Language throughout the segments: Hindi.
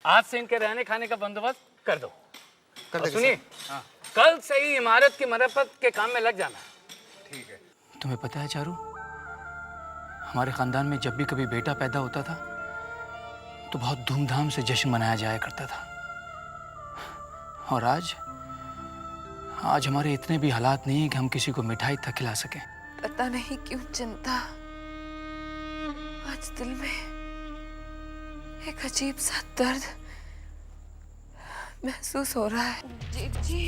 आज से इनके रहने खाने का बंदोबस्त कर दो। सुनिए, कल से ही इमारत की मरम्मत के काम में लग जाना। ठीक है। तुम्हें पता है चारू, हमारे खानदान में जब भी कभी बेटा पैदा होता था तो बहुत धूमधाम से जश्न मनाया जाया करता था। और आज हमारे इतने भी हालात नहीं है कि हम किसी को मिठाई तक खिला सकें। पता नहीं क्यों चिंता, आज दिल में एक अजीब सा दर्द महसूस हो रहा है। जी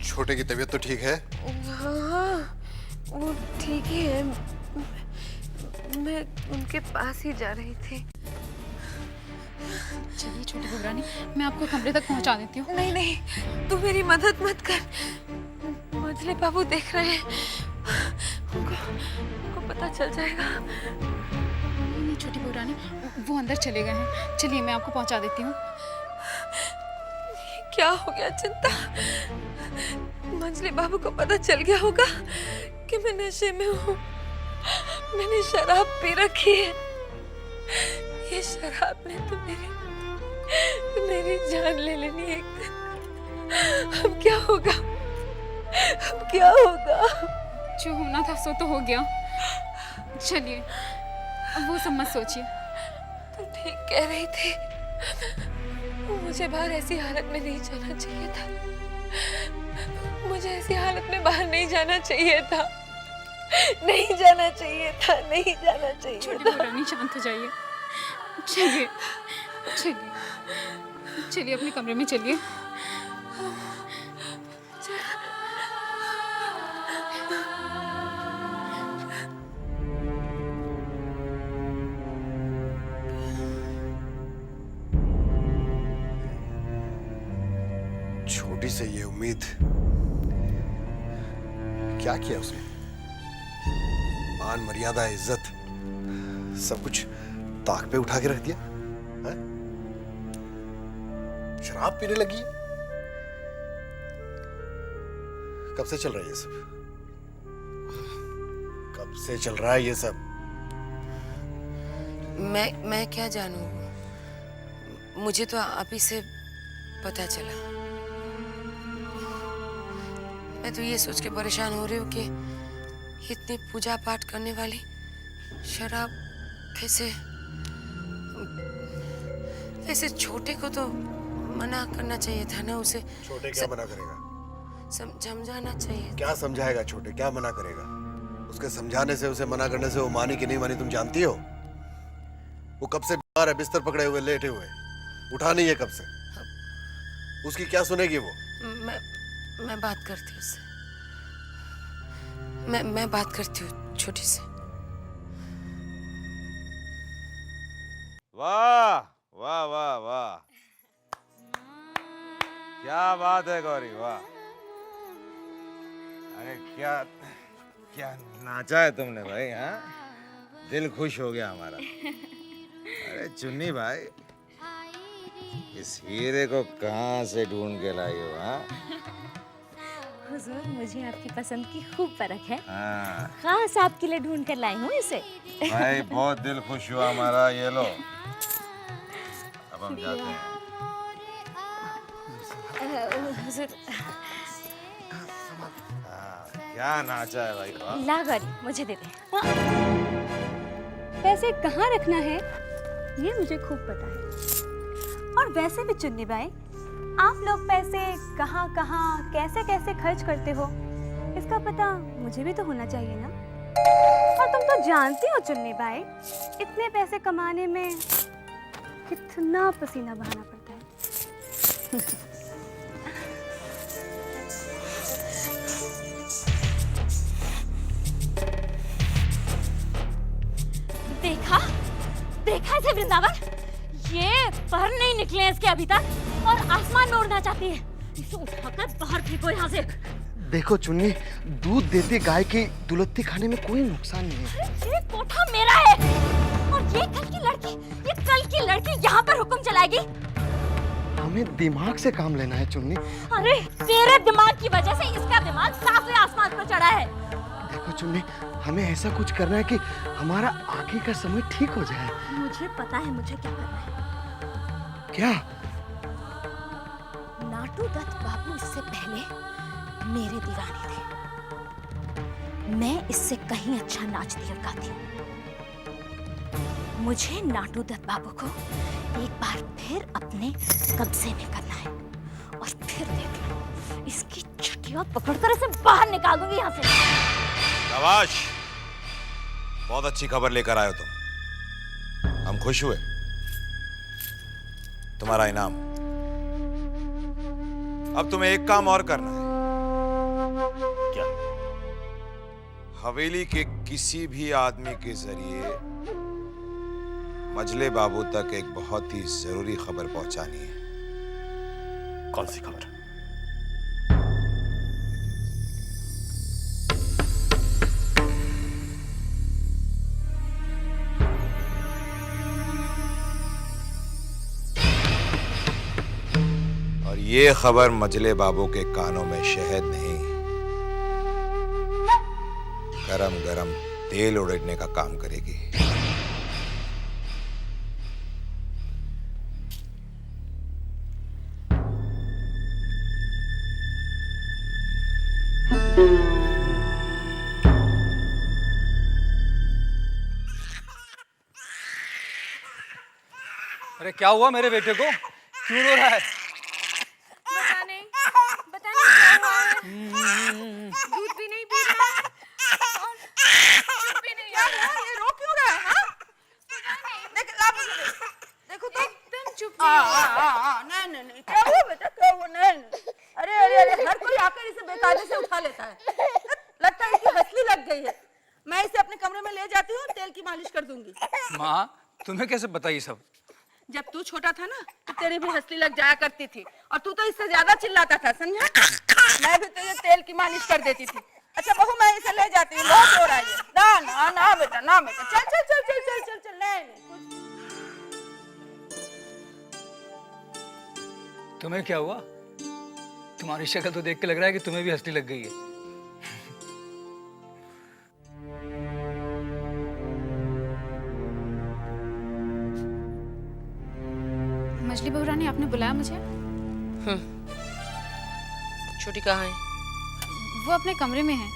छोटे की तबीयत तो ठीक है? हाँ, वो ठीक ही है। मैं उनके पास ही जा रही थी। चलिए छोटी घबरानी, मैं आपको कमरे तक पहुंचा देती हूँ। नहीं नहीं, तू मेरी मदद मत कर। मंझले बाबू देख रहे हैं, उनको पता चल जाएगा। नहीं छोटी घबरानी, वो अंदर चले गए हैं। चलिए मैं आपको पहुंचा देती हूँ। क्या हो गया चिंता? मंझले बाबू को पता चल गया होगा कि मैं नशे में हूँ। मैंने शराब पी रखी है। ये शराब ने तो मेरी जान ले लेनी एक दिन। अब क्या होगा? अब क्या होगा? जो होना था सो तो हो गया। चलिए अब वो सब मत सोचिए। तुम ठीक कह रही थी, मुझे बाहर ऐसी हालत में नहीं जाना चाहिए था। मुझे ऐसी हालत में बाहर नहीं जाना चाहिए था। नहीं जाना चाहिए था, नहीं जाना चाहिए। छोटी घबरानी, शांत हो जाइए। चलिए चलिए चलिए अपने कमरे में चलिए। छोटी से ये उम्मीद क्या किया उसने? मान मर्यादा इज्जत सब कुछ ताक पे उठा के रख दिया है? शराब पीने लगी। कब से चल रहा है ये सब? कब से चल रहा है ये सब? मैं क्या जानूं? मुझे तो आप ही से पता चला। मैं तो ये सोच के परेशान हो रही हूँ कि इतनी पूजा पाठ करने वाली शराब कैसे छोटे को तो मना करना चाहिए था ना उसे। छोटे क्या मना करेगा? समझाना चाहिए। क्या समझाएगा छोटे? क्या मना करेगा? उसके समझाने से, उसे मना करने से वो मानी कि नहीं मानी तुम जानती हो? वो कब से बीमार है, बिस्तर पकड़े हुए लेटे हुए, उठा नहीं है कब से। उसकी क्या सुनेगी वो? मैं बात करती हूँ उससे। मैं बात करती हूँ छोटी से। वाह वाह वाह वाह, क्या बात है गौरी, वाह। अरे क्या क्या नाचा है तुमने भाई, हाँ? दिल खुश हो गया हमारा। अरे चुन्नी भाई, इस हीरे को कहाँ से ढूंढ के लाई हो, हाँ? हुजूर, मुझे आपकी पसंद की खूब परख है। हाँ। खास आपके लिए ढूंढ कर लाई हूँ इसे। भाई बहुत दिल खुश हुआ हमारा। ये लो, अब हम जाते हैं। हुजूर, क्या नाचा है भाई, वाह। ला गौरी, मुझे दे दे। पैसे कहाँ रखना है ये मुझे खूब पता है। और वैसे भी चुन्नी बाई, आप लोग पैसे कहाँ कहाँ कैसे कैसे खर्च करते हो, इसका पता मुझे भी तो होना चाहिए ना। और तुम तो जानती हो चुन्नी बाई, इतने पैसे कमाने में कितना पसीना बहाना पड़ता है। देखा इसे वृंदावन, ये पर नहीं निकले इसके अभी तक और आसमान में उड़ना चाहती है। इसे उठाकर बाहर फेंको यहाँ से। देखो चुन्नी, दूध देती गाय की दुलत्ती खाने में कोई नुकसान नहीं है। ये कोठा मेरा है और ये कल की लड़की यहाँ पर हुक्म चलाएगी। हमें दिमाग से काम लेना है चुन्नी। अरे तेरे दिमाग की वजह से इसका दिमाग सातवें आसमान पर चढ़ा है। देखो चुन्नी, हमें ऐसा कुछ करना है कि हमारा आगे का समय ठीक हो जाए। मुझे पता है मुझे क्या करना है। क्या? नाटू दत्त बाबू इससे पहले मेरे दीवाने थे। मैं इससे कहीं अच्छा नाचती और गाती हूँ। मुझे नाटू दत्त बाबू को एक बार फिर अपने कब्जे में करना है और फिर देख लो, इसकी छुट्टियां पकड़कर इसे बाहर निकाल दूंगी यहाँ से। शाबाश, बहुत अच्छी खबर लेकर आए हो तुम। हम खुश हुए। तुम्हारा इनाम। अब तुम्हें एक काम और करना है। क्या? हवेली के किसी भी आदमी के जरिए मजले बाबू तक एक बहुत ही जरूरी खबर पहुंचानी है। कौन सी खबर? और ये खबर मजले बाबू के कानों में शहद नहीं, गरम गरम तेल उड़ने का काम करेगी। अरे क्या हुआ मेरे बेटे को? क्यों रो रहा है? बता नहीं क्या हुआ है। दूध भी नहीं पी रहा है और चुप भी नहीं है। ये रो क्यों रहा है? हाँ? देख ला मुझे देखो तो एकदम चुप नहीं। नहीं क्या हुआ बेटा, क्या हुआ? नहीं अरे अरे अरे, हर कोई आकर इसे बेकायदे से उठा लेता है। लगता है इसकी हंसली लग गई है। मैं इसे अपने कमरे में ले जाती हूँ, तेल की मालिश कर दूंगी। माँ, तुम्हें कैसे पता ये सब? जब तू छोटा था ना तो तेरी भी हंसली लग जाया करती थी और तू तो इससे ज्यादा चिल्लाता था, समझा? मैं भी तुझे तेल की मालिश कर देती थी। अच्छा बहू, मैं इसे ले जाती हूँ, बहुत हो रहा है ये। ना ना ना बेटा, ना बेटा, चल चल चल चल चल चल चल। नहीं तुम्हें क्या हुआ? तुम्हारी शक्ल तो देख के लग रहा है कि तुम्हें भी हंसली लग गई है। मछली बहू रानी, आपने बुलाया मुझे? छोटी कहाँ है? वो अपने कमरे में है।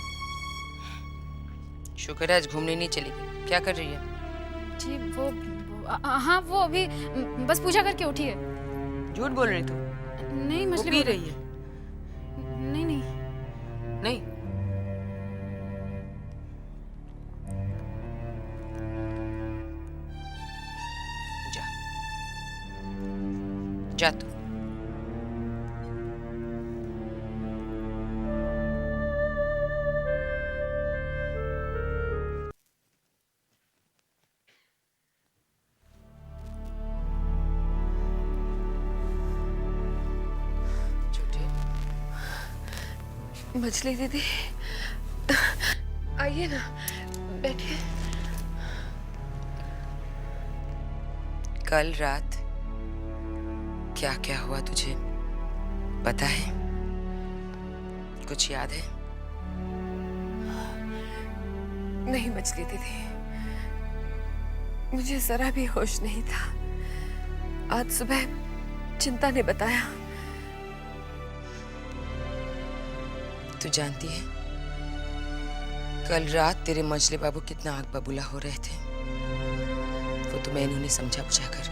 शुक्र है आज घूमने नहीं चली गई। क्या कर रही है? जी हाँ, वो अभी बस पूजा करके उठी है। झूठ बोल रही तू? नहीं वो मछली पी बहू- रही है? नहीं नहीं। नहीं। जा जा तू। मछली दीदी, आइए ना, बैठिए। कल रात क्या क्या हुआ तुझे पता है? कुछ याद है? नहीं मछली दीदी, मुझे जरा भी होश नहीं था। आज सुबह चिंता ने बताया। तू जानती है कल रात तेरे मजले बाबू कितना आग बबूला हो रहे थे। वो तो मैंने उन्हें समझा बुझा कर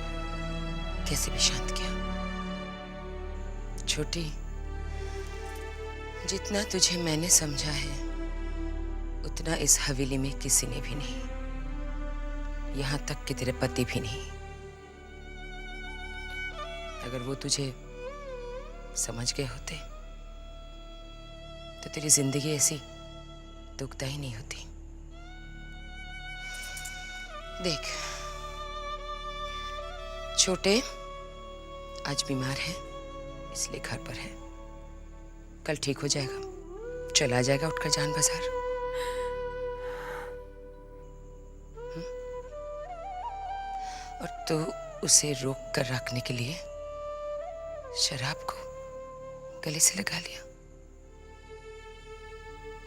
कैसे भी शांत किया। छोटी, जितना तुझे मैंने समझा है उतना इस हवेली में किसी ने भी नहीं, यहां तक कि तेरे पति भी नहीं। अगर वो तुझे समझ गए होते तो तेरी जिंदगी ऐसी दुखदाई नहीं होती। देख छोटे आज बीमार है इसलिए घर पर है, कल ठीक हो जाएगा, चला जाएगा उठकर जान बाजार। और तू उसे रोक कर रखने के लिए शराब को गले से लगा लिया।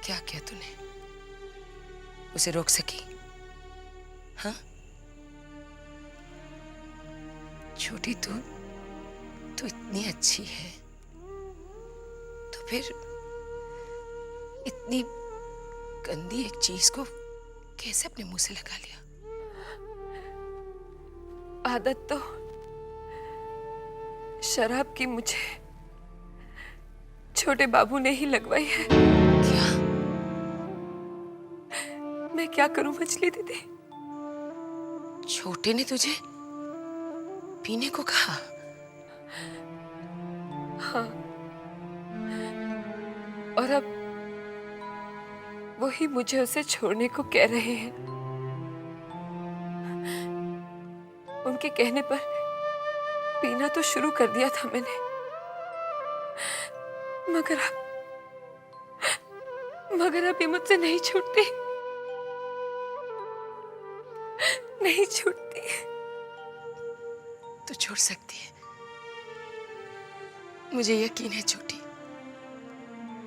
क्या किया तूने? उसे रोक सकी? हाँ छोटी, तू इतनी अच्छी है, तो फिर इतनी गंदी एक चीज को कैसे अपने मुंह से लगा लिया? आदत तो शराब की मुझे छोटे बाबू ने ही लगवाई है। क्या? मैं क्या करूं मछली दीदी? छोटे ने तुझे पीने को कहा? हाँ, और अब वही मुझे उसे छोड़ने को कह रहे हैं। उनके कहने पर पीना तो शुरू कर दिया था मैंने, मगर अब ये मुझसे नहीं छूटती, नहीं छूटती। तू छोड़ सकती है, मुझे यकीन है छोटी।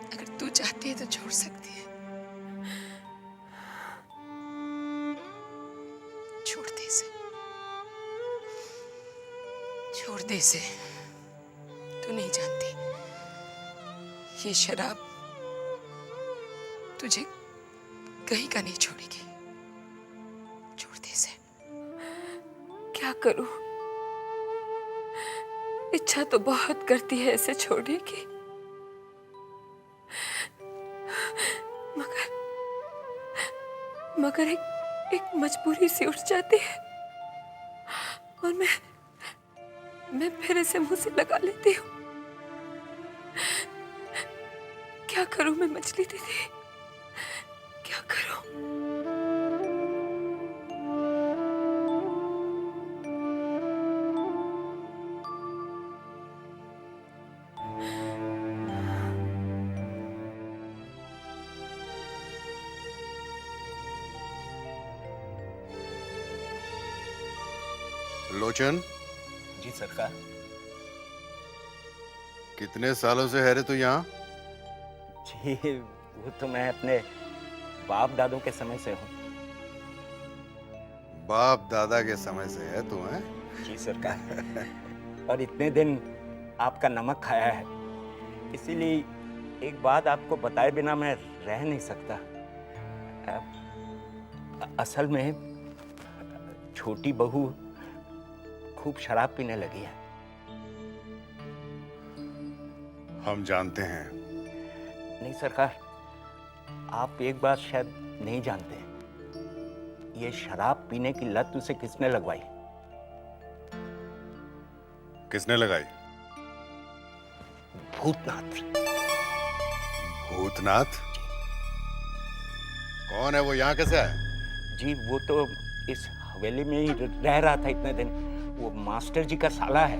अगर तू चाहती है तो छोड़ सकती है। छोड़ दे इसे, छोड़ दे इसे। तू नहीं जानती, ये शराब तुझे कहीं का नहीं छोड़ेगी। छोड़ दे इसे। क्या करूं? इच्छा तो बहुत करती है इसे छोड़ने की, मगर एक मजबूरी सी उठ जाती है और मैं फिर इसे मुंह से लगा लेती हूँ। क्या करूं मैं मछली दीदी, क्या करूं? लोचन, जी सरकार। कितने सालों से है रे तू यहाँ? जी वो तो मैं अपने बाप दादों के समय से हूँ। बाप दादा के समय से है तू? है जी सरकार। और इतने दिन आपका नमक खाया है, इसीलिए एक बात आपको बताए बिना मैं रह नहीं सकता। असल में छोटी बहू खूब शराब पीने लगी है। हम जानते हैं। नहीं सरकार, आप एक बात शायद नहीं जानते, ये शराब पीने की लत उसे किसने लगवाई? किसने लगाई? भूतनाथ। भूतनाथ? कौन है वो? यहाँ कैसे आया? जी वो तो इस हवेली में ही रह रहा था इतने दिन। वो मास्टर जी का साला है।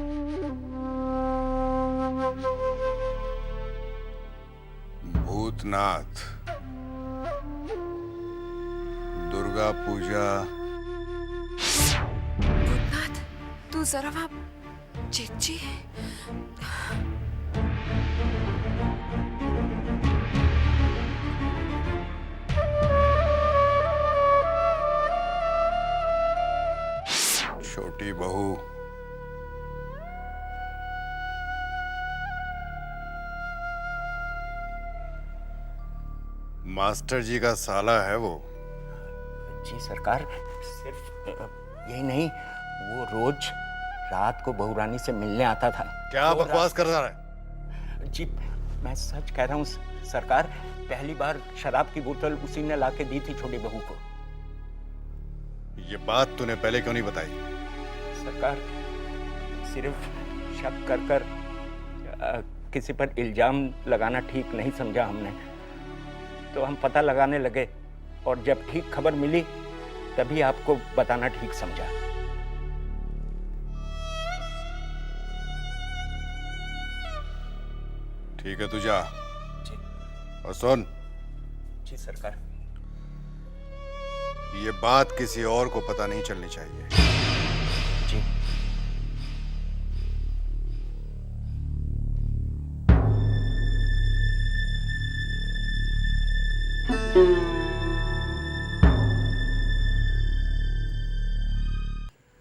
भूतनाथ, दुर्गा पूजा। भूतनाथ, तू जरा वहां चेची है। छोटी बहू, मास्टर जी का साला है वो? जी सरकार, सिर्फ यही नहीं, वो रोज रात को बहू रानी से मिलने आता था। क्या बकवास कर रहा है? जी मैं सच कह रहा हूँ सरकार, पहली बार शराब की बोतल उसी ने लाके दी थी छोटी बहू को। ये बात तूने पहले क्यों नहीं बताई? सरकार, सिर्फ शक कर किसी पर इल्जाम लगाना ठीक नहीं समझा हमने, तो हम पता लगाने लगे और जब ठीक खबर मिली तभी आपको बताना ठीक समझा। ठीक है, तू जा। जी। और सुन, जी सरकार। ये बात किसी और को पता नहीं चलनी चाहिए। जी।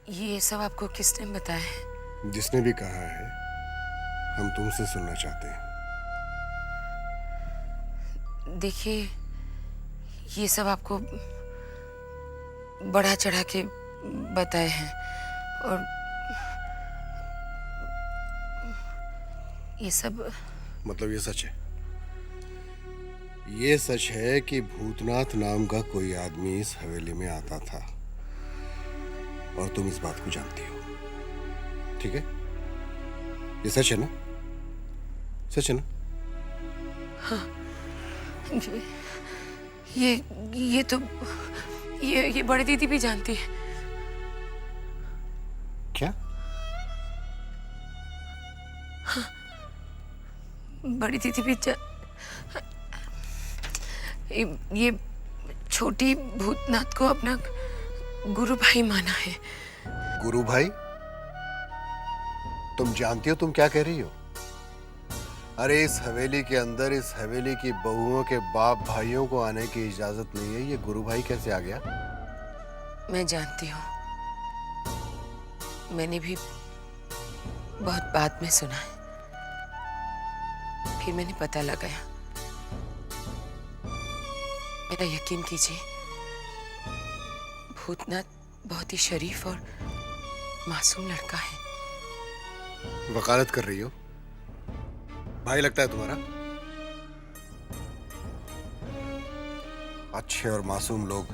ये सब आपको किसने बताया? जिसने भी कहा है, हम तुमसे सुनना चाहते हैं। देखिए, ये सब आपको बढ़ा चढ़ा के बताए हैं और ये सब मतलब ये सच है? ये सच है कि भूतनाथ नाम का कोई आदमी इस हवेली में आता था और तुम इस बात को जानती हो, ठीक है? ये सच है ना? सच है ना? हाँ, ये तो ये बड़ी दीदी भी जानती है। क्या? हाँ, बड़ी दीदी भी ये छोटी भूतनाथ को अपना गुरु भाई माना है। गुरु भाई? तुम जानती हो तुम क्या कह रही हो? अरे इस हवेली के अंदर इस हवेली की बहुओं के बाप भाइयों को आने की इजाजत नहीं है, ये गुरु भाई कैसे आ गया? मैं जानती हूँ, मैंने भी बहुत बाद में सुना है, फिर मैंने पता लगाया। मेरा यकीन कीजिए, भूतनाथ बहुत ही शरीफ और मासूम लड़का है। वकालत कर रही हो? भाई लगता है तुम्हारा? अच्छे और मासूम लोग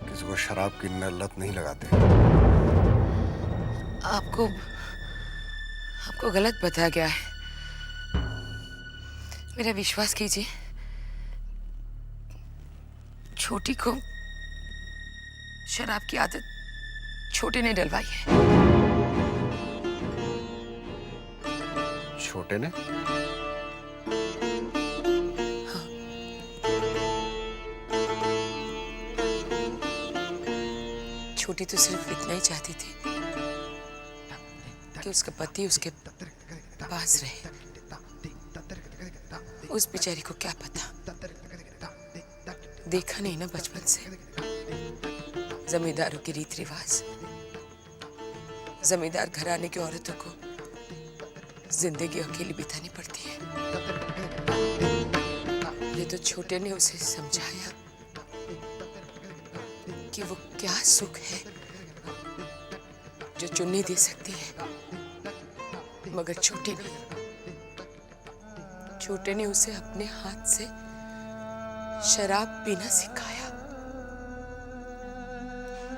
किसी को शराब की लत नहीं लगाते। आपको गलत बताया गया है। मेरा विश्वास कीजिए, छोटी को शराब की आदत छोटे ने डलवाई है। छोटे ने? हाँ। छोटी तो सिर्फ इतना ही चाहती थी कि उसका पति उसके पास रहे। उस बेचारी को क्या पता, देखा नहीं ना बचपन से जमींदारों के रीत रिवाज। जमींदार घराने की औरतों को जिंदगी अकेली बितानी पड़ती है। ये तो छोटे ने उसे समझाया कि वो क्या सुख है जो चुन्नी दे सकती है, मगर छोटे ने उसे अपने हाथ से शराब पीना सिखाया।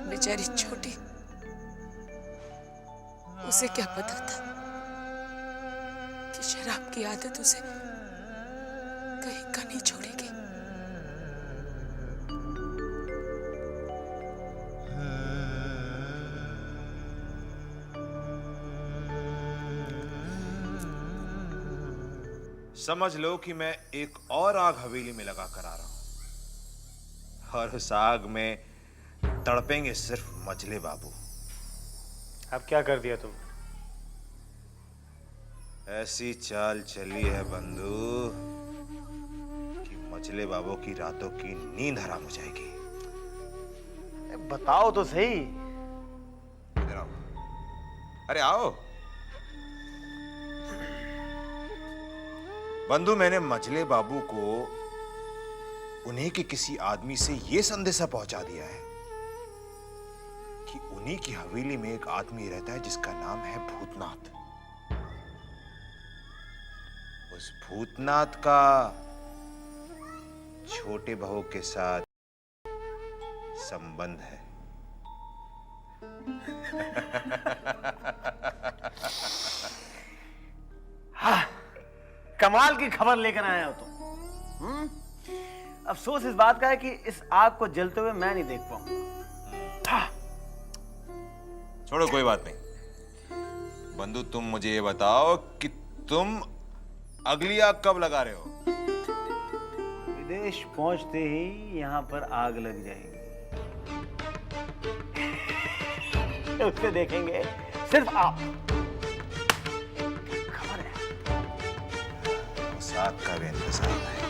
बेचारी छोटी, उसे क्या पता था कि शराब की आदत उसे कहीं का नहीं छोड़ेगी। समझ लो कि मैं एक और आग हवेली में लगा कर आ रहा हूं, और उस आग में तड़पेंगे सिर्फ मजले बाबू। अब क्या कर दिया तुम? ऐसी चाल चली है बंधु कि मजले बाबू की रातों की नींद हराम हो जाएगी। बताओ तो सही। इधर आओ। अरे आओ बंधु, मैंने मजले बाबू को उन्हीं के किसी आदमी से यह संदेशा पहुंचा दिया है कि उन्हीं की हवेली में एक आदमी रहता है जिसका नाम है भूतनाथ। उस भूतनाथ का छोटे बहू के साथ संबंध है। हाँ, कमाल की खबर लेकर आया हो तुम। अफसोस इस बात का है कि इस आग को जलते हुए मैं नहीं देख पाऊंगा। छोड़ो, कोई बात नहीं। बंधु, तुम मुझे ये बताओ कि तुम अगली आग कब लगा रहे हो? विदेश पहुंचते ही यहां पर आग लग जाएगी। उससे देखेंगे सिर्फ आप। खबर है, उस आग का भी इंतजार है।